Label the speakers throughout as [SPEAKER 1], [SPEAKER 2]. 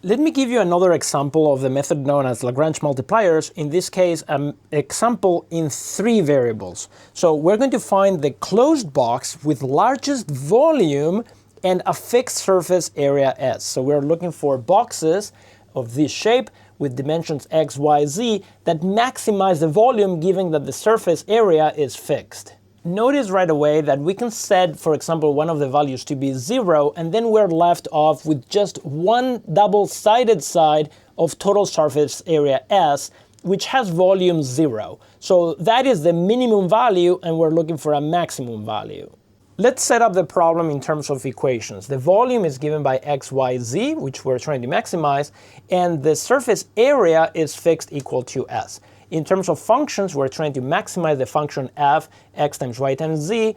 [SPEAKER 1] Let me give you another example of the method known as Lagrange multipliers, in this case an example in 3 variables. So we're going to find the closed box with largest volume and a fixed surface area S. So we're looking for boxes of this shape with dimensions x, y, z that maximize the volume given that the surface area is fixed. Notice right away that we can set, for example, one of the values to be 0, and then we're left off with just one double-sided side of total surface area S, which has volume 0. So that is the minimum value, and we're looking for a maximum value. Let's set up the problem in terms of equations. The volume is given by x, y, z, which we're trying to maximize, and the surface area is fixed equal to S. In terms of functions, we're trying to maximize the function f, x times y times z,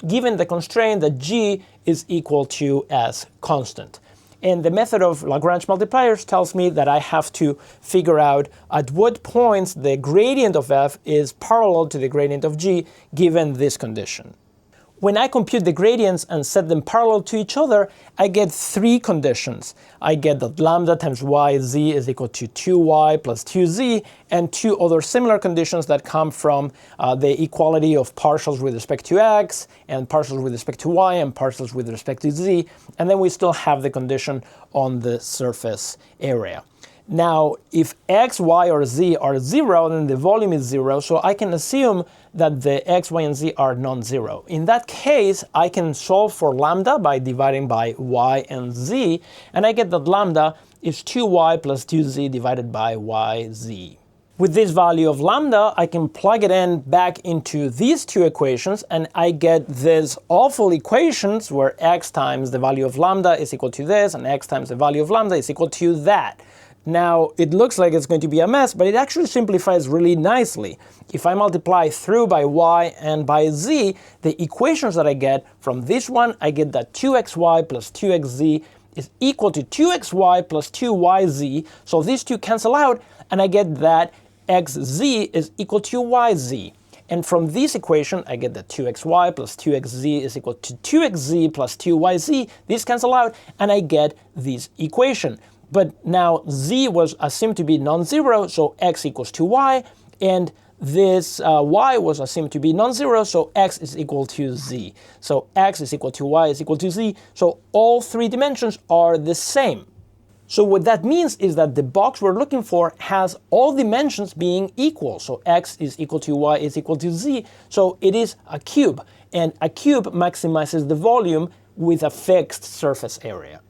[SPEAKER 1] given the constraint that g is equal to s constant. And the method of Lagrange multipliers tells me that I have to figure out at what points the gradient of f is parallel to the gradient of g, given this condition. When I compute the gradients and set them parallel to each other, I get 3 conditions. I get that lambda times yz is equal to 2y plus 2z, and 2 other similar conditions that come from the equality of partials with respect to x, and partials with respect to y, and partials with respect to z, and then we still have the condition on the surface area. Now, if x, y, or z are 0, then the volume is 0, so I can assume that the x, y, and z are non-zero. In that case, I can solve for lambda by dividing by y and z, and I get that lambda is 2y plus 2z divided by yz. With this value of lambda, I can plug it in back into these 2 equations, and I get these awful equations where x times the value of lambda is equal to this, and x times the value of lambda is equal to that. Now, it looks like it's going to be a mess, but it actually simplifies really nicely. If I multiply through by y and by z, the equations that I get from this one, I get that 2xy plus 2xz is equal to 2xy plus 2yz. So these 2 cancel out, and I get that xz is equal to yz. And from this equation, I get that 2xy plus 2xz is equal to 2xz plus 2yz. These cancel out, and I get this equation. But now z was assumed to be non-zero, so x equals to y, and this y was assumed to be non-zero, so x is equal to z. So x is equal to y is equal to z, so all 3 dimensions are the same. So what that means is that the box we're looking for has all dimensions being equal. So x is equal to y is equal to z, so it is a cube. And a cube maximizes the volume with a fixed surface area.